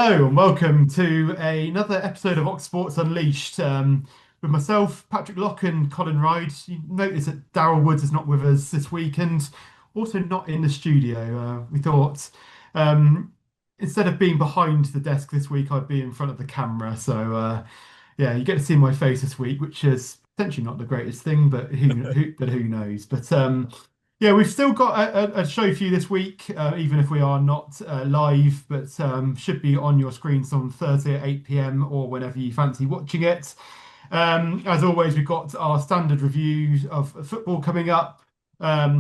Hello and welcome to another episode of Ox Sports Unleashed with myself, Patrick Lock and Colin Ryde. You notice that Darryl Woods is not with us this week and also not in the studio. We thought um, instead of being behind the desk this week, I'd be in front of the camera. So you get to see my face this week, which is potentially not the greatest thing, but who knows? But we've still got a show for you this week, even if we are not live, but should be on your screens on Thursday at 8 p.m. or whenever you fancy watching it. As always, we've got our standard reviews of football coming up,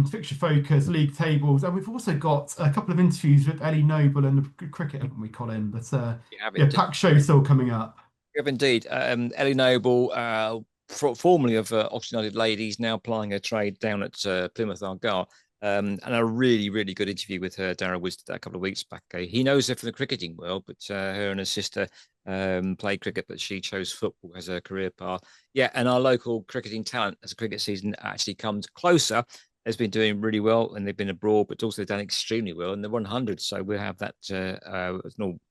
fixture focus, league tables, and we've also got a couple of interviews with Ellie Noble and the cricket, haven't we, Colin? You have Yeah, indeed. packed show still coming up. You have indeed. Ellie Noble, formerly of Oxford United Ladies, now plying her trade down at Plymouth Argyle. And a really, really good interview with her. Darryl was a couple of weeks back. He knows her from the cricketing world, but her and her sister played cricket, but she chose football as her career path. Yeah, and our local cricketing talent as the cricket season actually comes closer has been doing really well, and they've been abroad, but also done extremely well in the 100. So we'll have that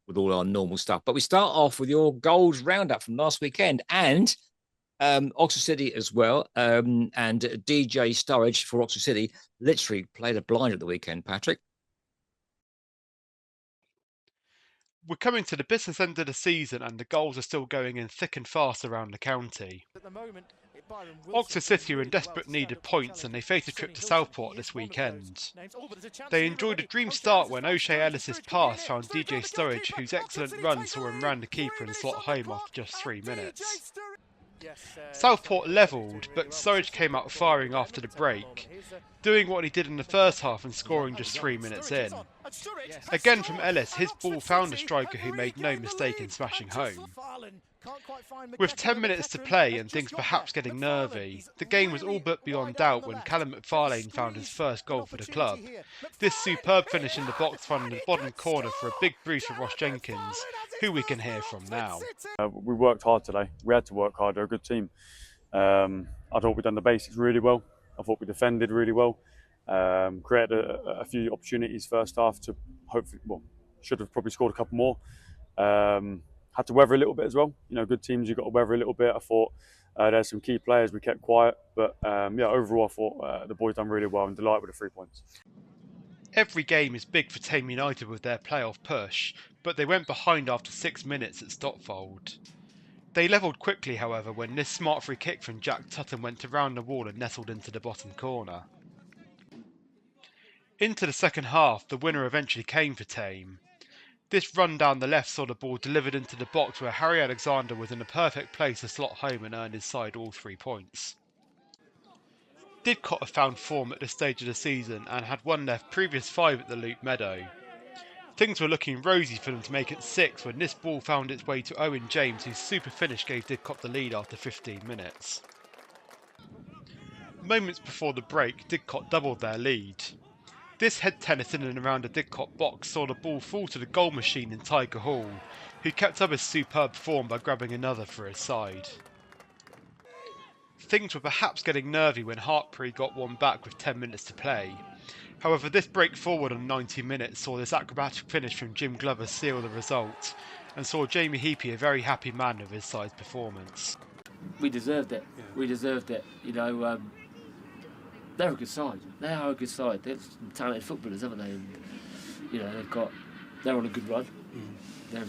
with all our normal stuff. But we start off with your goals roundup from last weekend and Oxford City as well. And DJ Sturridge for Oxford City literally played a blind at the weekend, Patrick. We're coming to the business end of the season and the goals are still going in thick and fast around the county. Oxford City are in desperate need of points and they face a trip to Southport this weekend. They enjoyed a dream start when O'Shea Ellis's pass found DJ Sturridge, whose excellent run saw him round the keeper and slot home after just 3 minutes. Southport levelled, but Sturridge came out firing after the break, doing what he did in the first half and scoring just 3 minutes in. Again from Ellis, his ball found a striker who made no mistake in smashing home. With 10 minutes to play and things perhaps getting nervy, the game was all but beyond doubt when Callum McFarlane found his first goal for the club. This superb finish in the box found in the bottom corner for a big bruise for Ross Jenkins, who we can hear from now. We worked hard today. We had to work hard. They're a good team. I thought we'd done the basics really well. I thought we defended really well. Created a few opportunities first half to hopefully, should have probably scored a couple more. Had to weather a little bit as well. You know, good teams, you've got to weather a little bit. I thought there's some key players, we kept quiet. But overall I thought the boys done really well and delighted with the 3 points. Every game is big for Team United with their playoff push, but they went behind after 6 minutes at Stotfold. They levelled quickly, however, when this smart free kick from Jack Tutton went around the wall and nestled into the bottom corner. Into the second half, the winner eventually came for Tame. This run down the left saw the ball delivered into the box where Harry Alexander was in a perfect place to slot home and earn his side all 3 points. Didcot have found form at this stage of the season and had won their previous 5 at the Loop Meadow. Things were looking rosy for them to make it 6 when this ball found its way to Owen James, whose super finish gave Didcot the lead after 15 minutes. Moments before the break, Didcot doubled their lead. This head tennis in and around the Didcot box saw the ball fall to the goal machine in Tiger Hall, who kept up his superb form by grabbing another for his side. Things were perhaps getting nervy when Hartpury got one back with 10 minutes to play. However, this break forward on 90 minutes saw this acrobatic finish from Jim Glover seal the result, and saw Jamie Heapy a very happy man with his side's performance. We deserved it. Yeah. We deserved it. You know, they're a good side. They are a good side. They're some talented footballers, haven't they? And, you know, they're on a good run. They're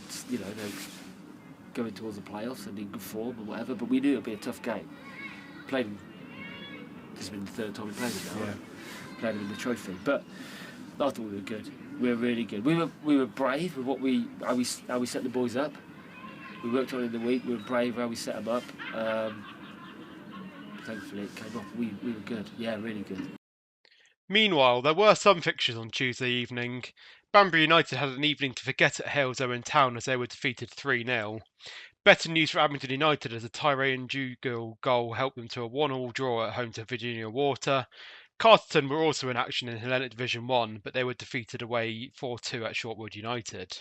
going towards the playoffs and in good form and whatever. But we knew it'd be a tough game. Played them. This has been the third time we played them now. Yeah. Played them in the trophy. But I thought we were good. We were really good. We were brave with how we set the boys up. We worked on it in the week. We were brave how we set them up. Thankfully it came off. We were good. Yeah, really good. Meanwhile, there were some fixtures on Tuesday evening. Banbury United had an evening to forget at Halesoe Town as they were defeated 3-0. Better news for Abingdon United as a Tyrone Jugal goal helped them to a 1-1 draw at home to Virginia Water. Carterton were also in action in Hellenic Division 1, but they were defeated away 4-2 at Shortwood United.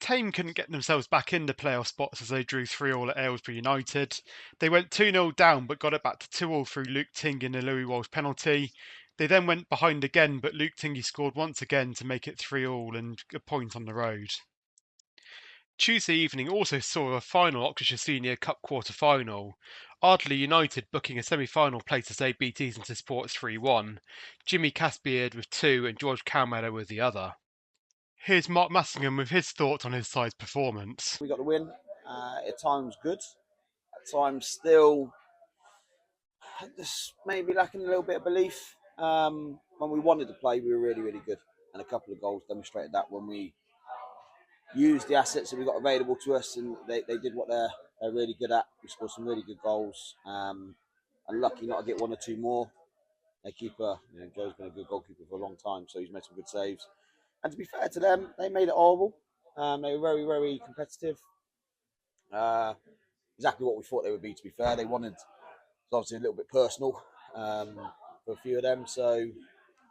Tame couldn't get themselves back in the playoff spots as they drew 3-3 at Aylesbury United. They went 2-0 down but got it back to 2-2 through Luke Ting in a Louis Walsh penalty. They then went behind again, but Luke Tingy scored once again to make it 3-3 and a point on the road. Tuesday evening also saw a final Oxfordshire Senior Cup quarter-final. Ardley United booking a semi-final place as they beat Easington Sports 3-1. Jimmy Casbeard with 2 and George Calmedo with the other. Here's Mark Massingham with his thoughts on his side's performance. We got the win. At times good. At times still just maybe lacking a little bit of belief. When we wanted to play, we were really, really good. And a couple of goals demonstrated that when we used the assets that we got available to us, and they did what they're really good at. We scored some really good goals. And lucky not to get 1 or 2 more. Their keeper, Joe's been a good goalkeeper for a long time, so he's made some good saves. And to be fair to them, they made it horrible. They were very, very competitive. Exactly what we thought they would be, to be fair. They wanted, it's obviously a little bit personal for a few of them. So,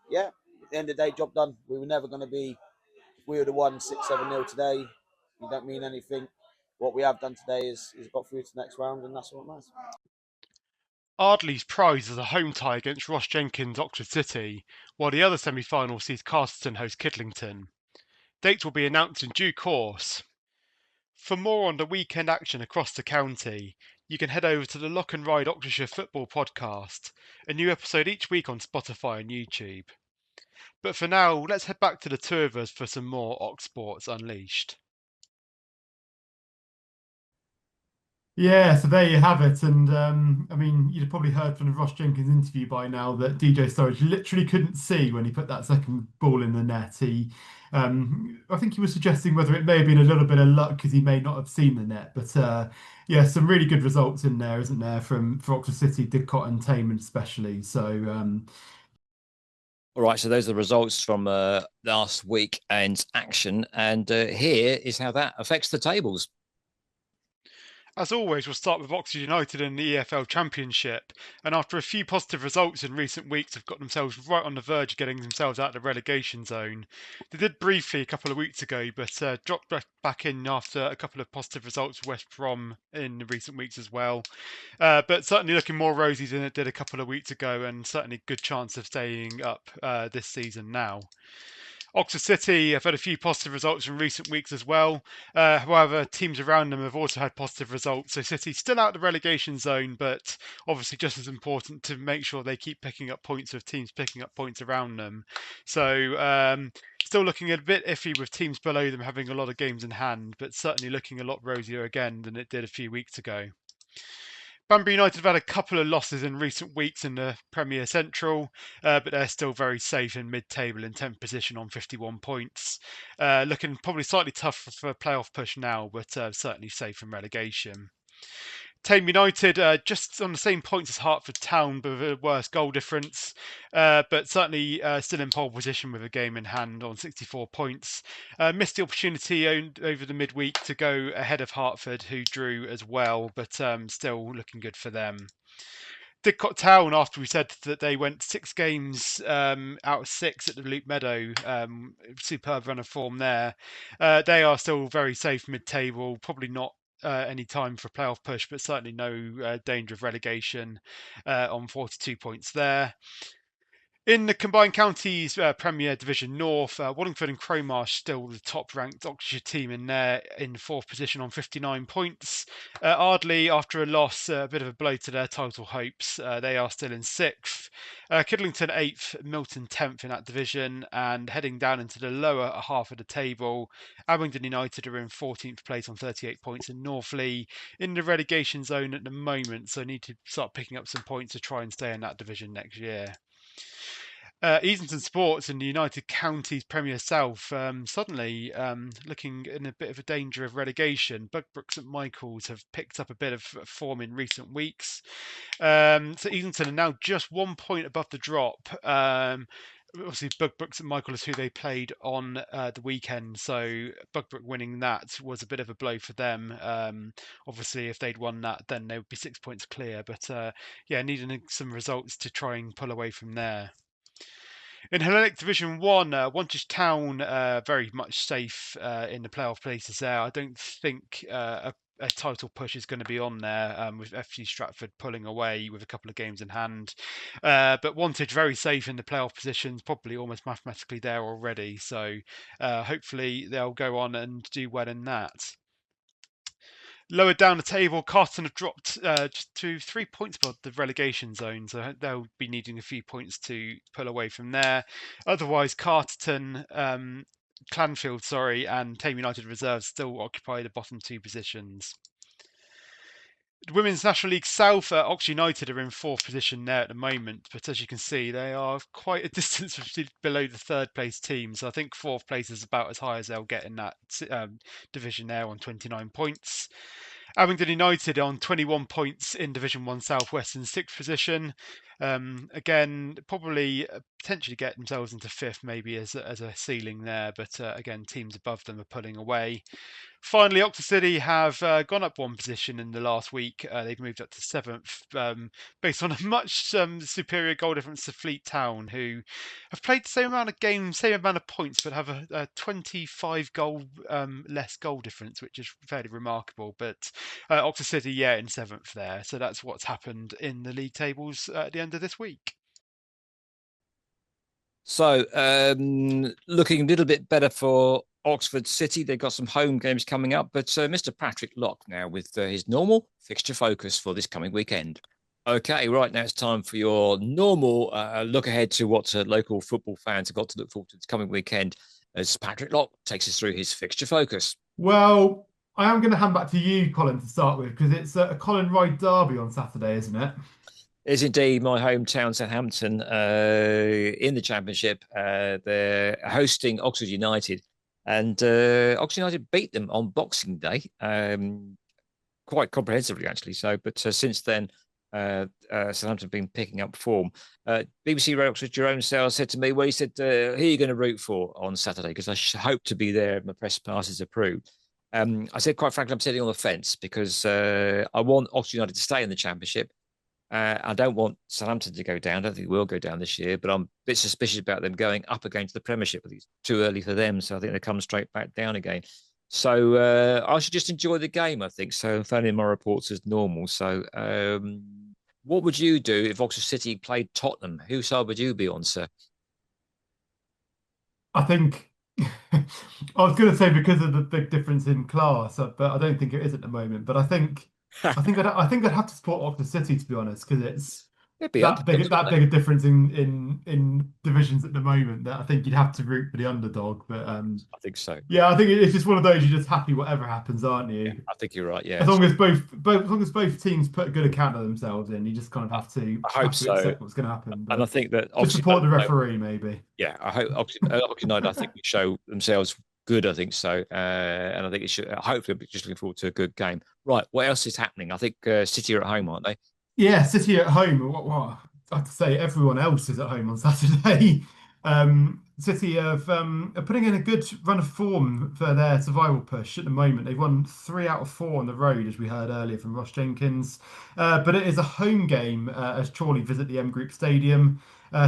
yeah, at the end of the day, job done. We were never going to be, if we would have won 6-7-0 today, it don't mean anything. What we have done today is got through to the next round, and that's what matters. Ardley's prize is a home tie against Ross Jenkins' Oxford City, while the other semi-final sees Casterton host Kidlington. Dates will be announced in due course. For more on the weekend action across the county, you can head over to the Lock Ryde Oxfordshire Football Podcast, a new episode each week on Spotify and YouTube. But for now, let's head back to the two of us for some more Ox Sports Unleashed. Yeah, so there you have it. And I mean, you'd have probably heard from the Ross Jenkins interview by now that DJ Sturridge literally couldn't see when he put that second ball in the net. I think he was suggesting whether it may have been a little bit of luck because he may not have seen the net. But yeah, some really good results in there, isn't there, for Oxford City, Didcot and Taman especially. So All right, so those are the results from last week and action. And here is how that affects the tables. As always, we'll start with Oxford United in the EFL Championship, and after a few positive results in recent weeks, have got themselves right on the verge of getting themselves out of the relegation zone. They did briefly a couple of weeks ago, but dropped back in after a couple of positive results for West Brom in recent weeks as well. But certainly looking more rosy than it did a couple of weeks ago, and certainly a good chance of staying up this season now. Oxford City have had a few positive results in recent weeks as well. However, teams around them have also had positive results. So City still out of the relegation zone, but obviously just as important to make sure they keep picking up points with teams picking up points around them. So still looking a bit iffy with teams below them having a lot of games in hand, but certainly looking a lot rosier again than it did a few weeks ago. Banbury United have had a couple of losses in recent weeks in the Premier Central, but they're still very safe in mid-table in 10th position on 51 points. Looking probably slightly tough for a playoff push now, but certainly safe from relegation. Tame United just on the same points as Hertford Town, but with a worse goal difference, but certainly still in pole position with a game in hand on 64 points. Missed the opportunity over the midweek to go ahead of Hertford, who drew as well, but still looking good for them. Didcot Town, after we said that they went 6 games out of 6 at the Loop Meadow, superb run of form there. They are still very safe mid-table, probably not any time for a playoff push, but certainly no danger of relegation on 42 points there. In the Combined Counties Premier Division North, Wallingford and Cromarsh still the top-ranked Oxfordshire team in there in 4th position on 59 points. Ardley, after a loss, a bit of a blow to their title hopes. They are still in 6th. Kidlington 8th, Milton 10th in that division, and heading down into the lower half of the table, Abingdon United are in 14th place on 38 points, and Northley in the relegation zone at the moment, so need to start picking up some points to try and stay in that division next year. Easington Sports in the United Counties Premier South suddenly looking in a bit of a danger of relegation. Bugbrook St Michael's have picked up a bit of form in recent weeks. So Easington are now just 1 point above the drop. Obviously, Bugbrook St Michael is who they played on the weekend, so Bugbrook winning that was a bit of a blow for them. Obviously, if they'd won that, then they would be 6 points clear. But yeah, needing some results to try and pull away from there. In Hellenic Division 1, Wantage Town very much safe in the playoff places there. I don't think a title push is going to be on there with FC Stratford pulling away with a couple of games in hand. But Wantage very safe in the playoff positions, probably almost mathematically there already. So hopefully they'll go on and do well in that. Lower down the table, Carlton have dropped just to 3 points above the relegation zone, so they'll be needing a few points to pull away from there. Otherwise, Carterton, Clanfield, and Tame United reserves still occupy the bottom 2 positions. The Women's National League South, Oxford United are in 4th position there at the moment, but as you can see, they are quite a distance below the 3rd place team. So I think 4th place is about as high as they'll get in that division there on 29 points. Abingdon United on 21 points in Division 1 South West in 6th position. Again, probably potentially get themselves into 5th maybe as a ceiling there, but again, teams above them are pulling away. Finally, Oxford City have gone up 1 position in the last week. They've moved up to 7th, based on a much superior goal difference to Fleet Town, who have played the same amount of games, same amount of points, but have a 25 goal less goal difference, which is fairly remarkable. But Oxford City, in 7th there. So that's what's happened in the league tables at the end of this week. So, looking a little bit better for Oxford City. They've got some home games coming up, but Mr. Patrick Lock now with his normal fixture focus for this coming weekend. Okay, right now it's time for your normal look ahead to what local football fans have got to look forward to this coming weekend as Patrick Lock takes us through his fixture focus. Well, I am going to hand back to you, Colin, to start with, because it's a Colin Ryde derby on Saturday, isn't it? Is indeed my hometown, Southampton, in the Championship. They're hosting Oxford United, and Oxford United beat them on Boxing Day, quite comprehensively, actually. So, but since then, Southampton have been picking up form. BBC Radio Oxford Jerome Sales said to me, well, he said, who are you going to root for on Saturday? Because I hope to be there if my press pass is approved. I said, quite frankly, I'm sitting on the fence because I want Oxford United to stay in the Championship. I don't want Southampton to go down. I don't think we'll go down this year, but I'm a bit suspicious about them going up against the Premiership. I think it's too early for them, so I think they come straight back down again. So I should just enjoy the game, I think. So I'm phoning my reports as normal. So what would you do if Oxford City played Tottenham? Whose side would you be on, sir? I think I was going to say because of the big difference in class, but I don't think it is at the moment. But I think I'd have to support Oxford City, to be honest, because it's that big a difference in divisions at the moment that I think you'd have to root for the underdog. But I think so. Yeah, I think it's just one of those you're just happy whatever happens, aren't you? Yeah, I think you're right. Yeah, as long as both teams put a good account of themselves in, you just kind of have to accept what's going to happen. And I think that to support the referee, maybe. Yeah, I hope Oxford United. I think show themselves good. I think so, and I think it should. Hopefully, I'm just looking forward to a good game. Right, what else is happening? I think City are at home, aren't they? Yeah, City at home. What I have to say, everyone else is at home on Saturday. City are putting in a good run of form for their survival push at the moment. They've won 3 out of 4 on the road, as we heard earlier from Ross Jenkins. But it is a home game as Chorley visit the M Group Stadium.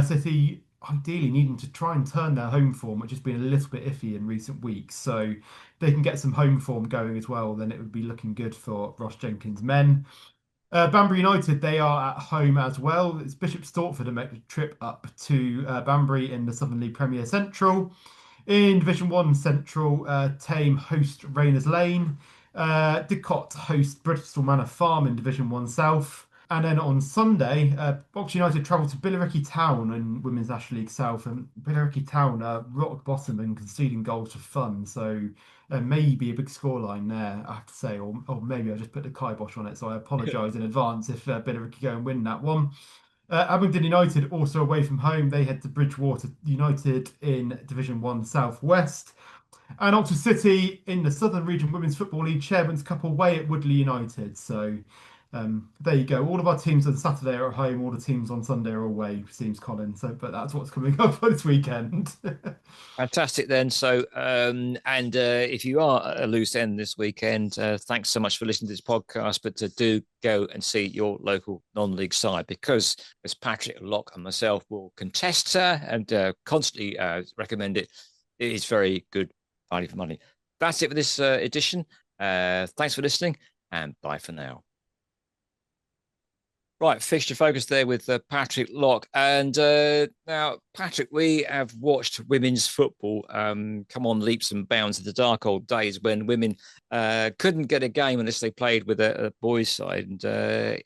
City ideally needing to try and turn their home form, which has been a little bit iffy in recent weeks. So they can get some home form going as well, then it would be looking good for Ross Jenkins' men. Banbury United, they are at home as well. It's Bishop Stortford that make the trip up to Banbury in the Southern League Premier Central. In Division 1 Central, Tame host Rayners Lane. Didcot host Bristol Manor Farm in Division 1 South. And then on Sunday, Oxford United travel to Billericay Town in Women's National League South. And Billericay Town are rock bottom and conceding goals for fun. So maybe a big scoreline there, I have to say. Or maybe I just put the kibosh on it. So I apologise in advance if Billericay go and win that one. Abingdon United also away from home. They head to Bridgewater United in Division 1 South West. And Oxford City in the Southern Region Women's Football League Chairman's Cup away at Woodley United. So there you go. All of our teams on Saturday are at home. All the teams on Sunday are away, seems Colin. So, but that's what's coming up for this weekend. Fantastic then. So, if you are at a loose end this weekend, thanks so much for listening to this podcast. But do go and see your local non-league side because, as Patrick, Lock, and myself will contest and constantly recommend it. It is very good value for money. That's it for this edition. Thanks for listening, and bye for now. Right, fixture focus there with Patrick Lock. And now, Patrick, we have watched women's football come on leaps and bounds in the dark old days when women couldn't get a game unless they played with a boys' side. And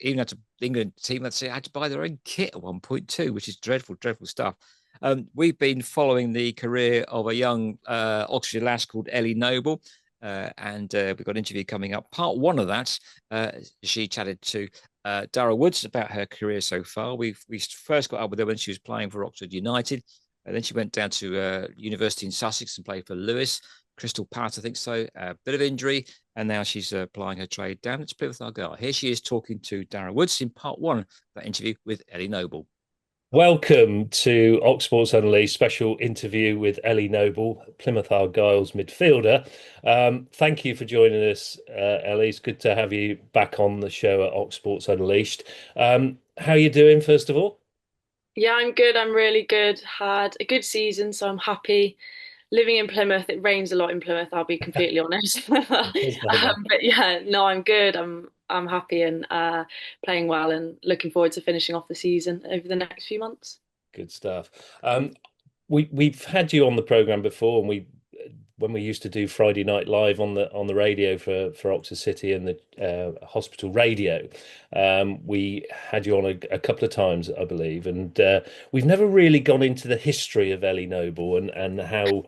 even had to, England team, let's say, had to buy their own kit at one point too, which is dreadful, dreadful stuff. We've been following the career of a young Oxfordshire lass called Ellie Noble. And we've got an interview coming up. Part one of that, she chatted to Darryl Woods about her career so far. We first got up with her when she was playing for Oxford United. Then she went down to university in Sussex and played for Lewis, Crystal Palace, I think so. A bit of injury, and now she's applying her trade down at Plymouth Argyle. Here she is talking to Darryl Woods in part one of that interview with Ellie Noble. Welcome to Oxsports Unleashed special interview with Ellie Noble, Plymouth Argyle's midfielder. Thank you for joining us, Ellie. It's good to have you back on the show at Oxsports Unleashed. How are you doing, first of all? Yeah, I'm good. I'm really good. Had a good season, so I'm happy. Living in Plymouth, it rains a lot in Plymouth, I'll be completely honest. But yeah, no, I'm good. I'm happy and playing well and looking forward to finishing off the season over the next few months. Good stuff. We've had you on the programme before, and when we used to do Friday Night Live on the radio for Oxford City and the hospital radio, we had you on a couple of times, I believe, and we've never really gone into the history of Ellie Noble and how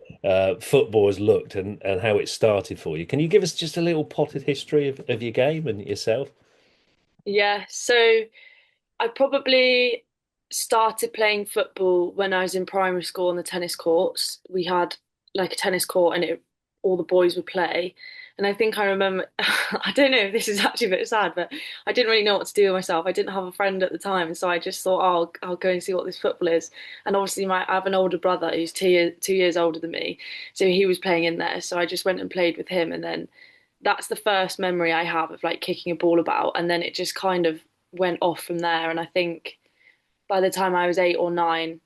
football has looked and how it started for you. Can you give us just a little potted history of your game and yourself? Yeah, so I probably started playing football when I was in primary school on the tennis courts. We had like a tennis court and all the boys would play. And I think I remember, I don't know if this is actually a bit sad, but I didn't really know what to do with myself. I didn't have a friend at the time. So I just thought, oh, I'll go and see what this football is. And obviously I have an older brother who's 2 years older than me. So he was playing in there. So I just went and played with him. And then that's the first memory I have of like kicking a ball about. And then it just kind of went off from there. And I think by the time I was 8 or 9,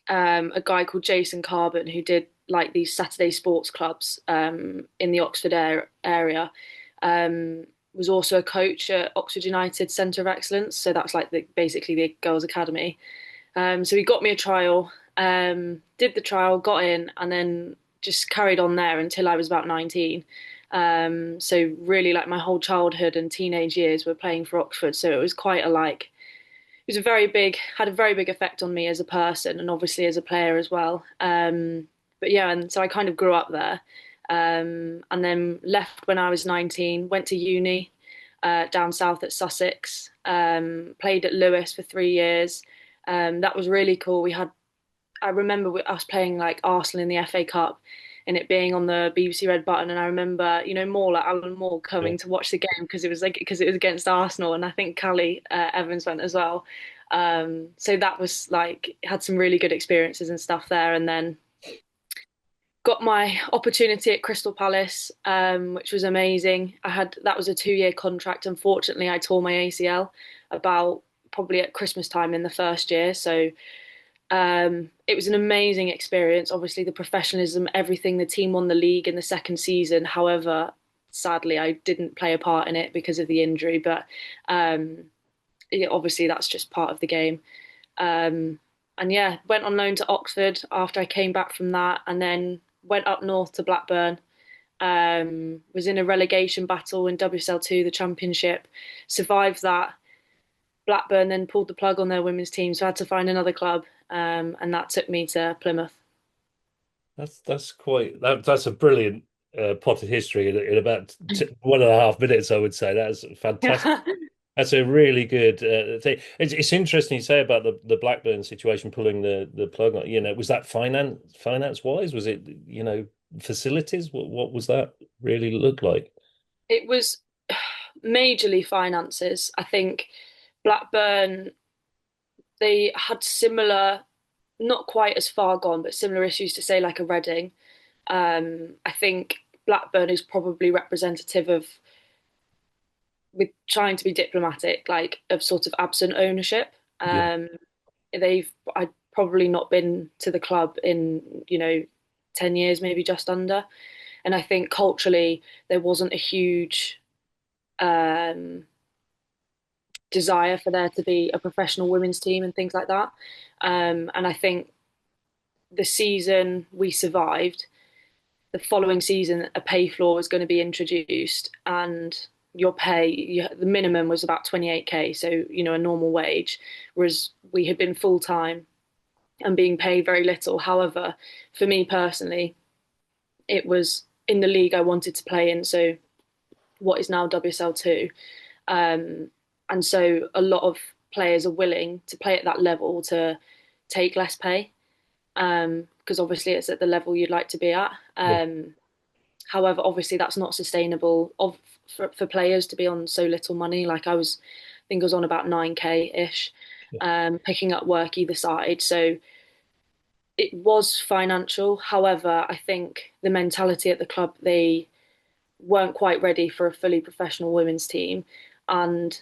a guy called Jason Carbon, who did like these Saturday sports clubs in the Oxford area, was also a coach at Oxford United Centre of Excellence. So that's like basically the girls' academy. So he got me a trial, did the trial, got in, and then just carried on there until I was about 19. So really like my whole childhood and teenage years were playing for Oxford. So it was quite it was had a very big effect on me as a person and obviously as a player as well. But yeah, and so I kind of grew up there, and then left when I was 19, went to uni down south at Sussex, played at Lewis for 3 years. That was really cool. I remember us playing like Arsenal in the FA Cup and it being on the BBC Red Button. And I remember, more like Alan Moore coming to watch the game because it was against Arsenal. And I think Callie Evans went as well. So that was like, had some really good experiences and stuff there. And then got my opportunity at Crystal Palace, which was amazing. That was a 2-year contract. Unfortunately, I tore my ACL about probably at Christmas time in the first year. So it was an amazing experience. Obviously, the professionalism, everything. The team won the league in the second season. However, sadly, I didn't play a part in it because of the injury. But obviously, that's just part of the game. And yeah, went on loan to Oxford after I came back from that, and then went up north to Blackburn. Was in a relegation battle in WSL2, the Championship. Survived that. Blackburn then pulled the plug on their women's team, so I had to find another club, and that took me to Plymouth. That's a brilliant potted history in about 1.5 minutes, I would say. That's fantastic. That's a really good thing. It's interesting you say about the Blackburn situation, pulling the plug on. Was that finance wise? Was it facilities? What was that really look like? It was majorly finances. I think Blackburn, they had similar, not quite as far gone, but similar issues to say like a Reading. I think Blackburn is probably representative of, with trying to be diplomatic, like of sort of absent ownership. I'd probably not been to the club in 10 years, maybe just under. And I think culturally there wasn't a huge desire for there to be a professional women's team and things like that. And I think the season we survived, the following season, a pay floor was going to be introduced, and your pay, the minimum was about 28k, so a normal wage, whereas we had been full time and being paid very little. However, for me personally, it was in the league I wanted to play in, so what is now WSL2, and so a lot of players are willing to play at that level to take less pay, because obviously it's at the level you'd like to be at. However, obviously that's not sustainable for players to be on so little money. Like I think I was on about 9k ish, picking up work either side. So it was financial. However, I think the mentality at the club, they weren't quite ready for a fully professional women's team. And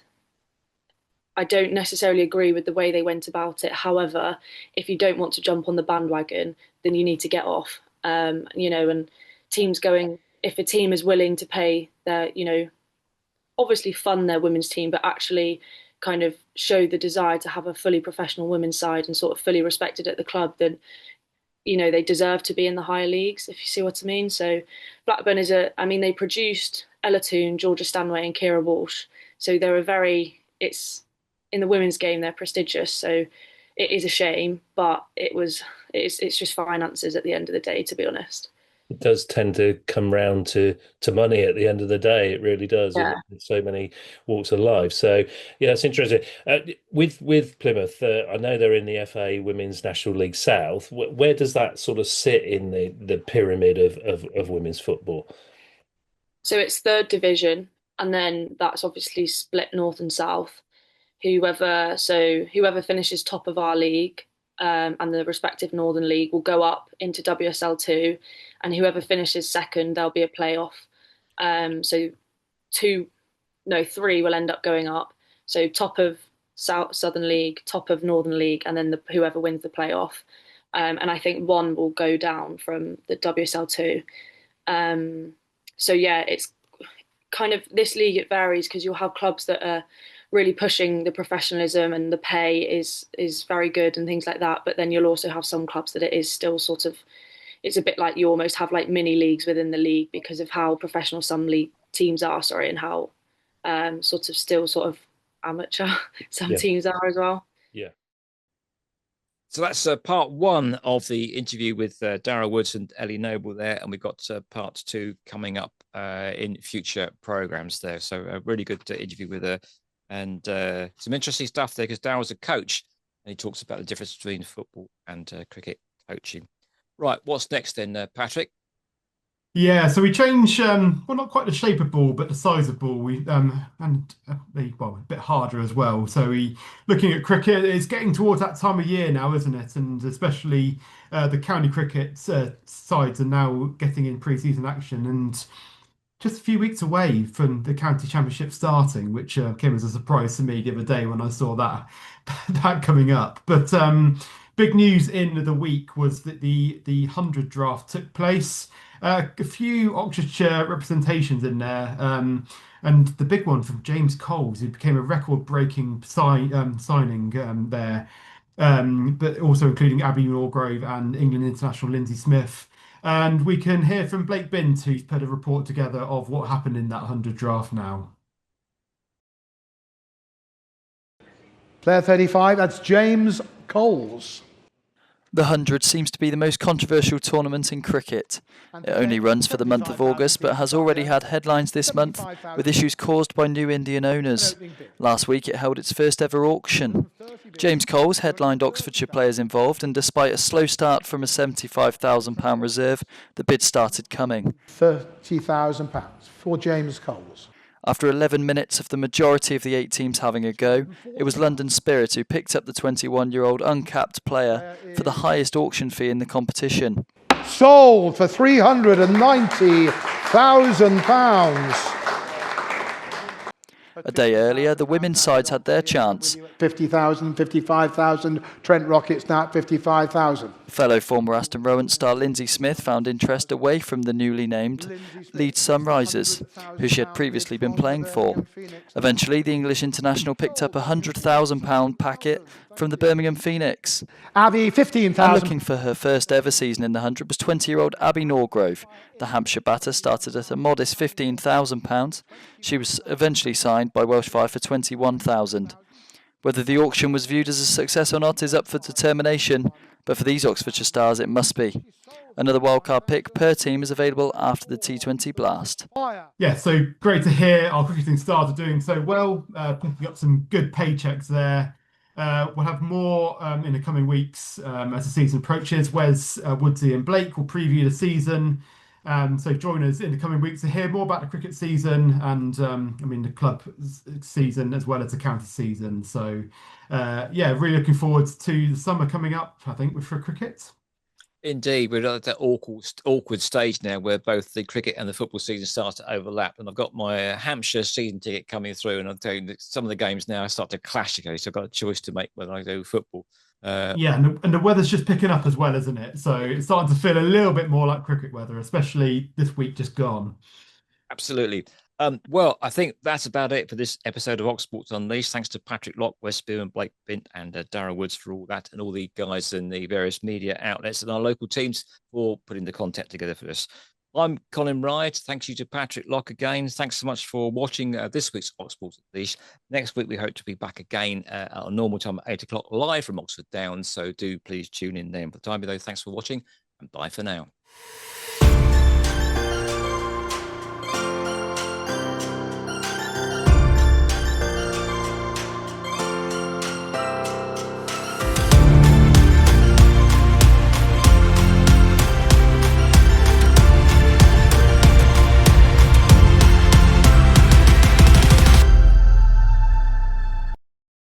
I don't necessarily agree with the way they went about it. However, if you don't want to jump on the bandwagon, then you need to get off. And teams going, if a team is willing to pay their, obviously fund their women's team, but actually kind of show the desire to have a fully professional women's side and sort of fully respected at the club, then, they deserve to be in the higher leagues, if you see what I mean. So Blackburn they produced Ella Toone, Georgia Stanway and Kira Walsh. So it's in the women's game, they're prestigious. So it is a shame, but it's just finances at the end of the day, to be honest. It does tend to come round to money at the end of the day. It really does. Yeah. In so many walks of life. So yeah, it's interesting. With Plymouth, I know they're in the FA Women's National League South. Where does that sort of sit in the pyramid of women's football? So it's third division, and then that's obviously split north and south. Whoever finishes top of our league, and the respective Northern League will go up into WSL2, and whoever finishes second, there'll be a playoff. So 3 will end up going up. So top of Southern League, top of Northern League, and then whoever wins the playoff. And I think 1 will go down from the WSL2. So yeah, it's kind of this league, it varies because you'll have clubs that are really pushing the professionalism and the pay is very good and things like that. But then you'll also have some clubs that it is still sort of, it's a bit like you almost have like mini leagues within the league because of how professional some league teams are, and how sort of amateur some teams are as well. Yeah. So that's part 1 of the interview with Darryl Woods and Ellie Noble there, and we've got part 2 coming up in future programs there. So a really good interview with her. And some interesting stuff there because Darryl's a coach and he talks about the difference between football and cricket coaching. Right, what's next then, Patrick? Yeah, so we change, not quite the shape of ball, but the size of ball. A bit harder as well. So looking at cricket, it's getting towards that time of year now, isn't it? And especially the county cricket sides are now getting in pre-season action, and just a few weeks away from the county championship starting, which came as a surprise to me the other day when I saw that coming up. But big news in the week was that the 100 draft took place. A few Oxfordshire representations in there, and the big one from James Coles, who became a record-breaking signing there, but also including Abby Norgrove and England international Lindsay Smith. And we can hear from Blake Bint, who's put a report together of what happened in that 100 draft now. Player 35, that's James Coles. The 100 seems to be the most controversial tournament in cricket. It only runs for the month of August, but has already had headlines this month with issues caused by new Indian owners. Last week it held its first ever auction. James Coles headlined Oxfordshire players involved, and despite a slow start from a £75,000 reserve, the bid started coming. £30,000 for James Coles. After 11 minutes of the majority of the 8 teams having a go, it was London Spirit who picked up the 21-year-old uncapped player for the highest auction fee in the competition. Sold for £390,000. A day earlier, the women's sides had their chance. 50,000, 55,000. Trent Rockets now at 55,000. Fellow former Aston Rowan star Lindsay Smith found interest away from the newly named Leeds Sunrisers, who she had previously been playing for. Eventually, the English international picked up a £100,000 packet from the Birmingham Phoenix. Abby, 15,000. And looking for her first ever season in the 100 was 20-year-old Abby Norgrove. The Hampshire batter started at a modest £15,000. She was eventually signed by Welsh Fire for £21,000. Whether the auction was viewed as a success or not is up for determination, but for these Oxfordshire stars it must be. Another wildcard pick per team is available after the T20 blast. Yeah, so great to hear our cricketing stars are doing so well, picking up some good paychecks there. We'll have more in the coming weeks as the season approaches. Wes, Woodsy and Blake will preview the season. So join us in the coming weeks to hear more about the cricket season and the club season as well as the county season. So really looking forward to the summer coming up, I think, for cricket. Indeed, we're at that awkward stage now where both the cricket and the football season start to overlap. And I've got my Hampshire season ticket coming through, and I'll tell you that some of the games now start to clash again. So I've got a choice to make whether I do football. And the weather's just picking up as well, isn't it? So it's starting to feel a little bit more like cricket weather, especially this week just gone. Absolutely. Well, I think that's about it for this episode of Ox Sports Unleashed. Thanks to Patrick Lock, Wes Spearman, Blake Bint, and Darryl Woods for all that, and all the guys in the various media outlets and our local teams for putting the content together for us. I'm Colin Ryde. Thanks you to Patrick Lock again. Thanks so much for watching this week's Ox Sports Unleashed. Next week, we hope to be back again at a normal time at 8 o'clock live from Oxford Downs. So do please tune in then. For the time being, though, thanks for watching and bye for now.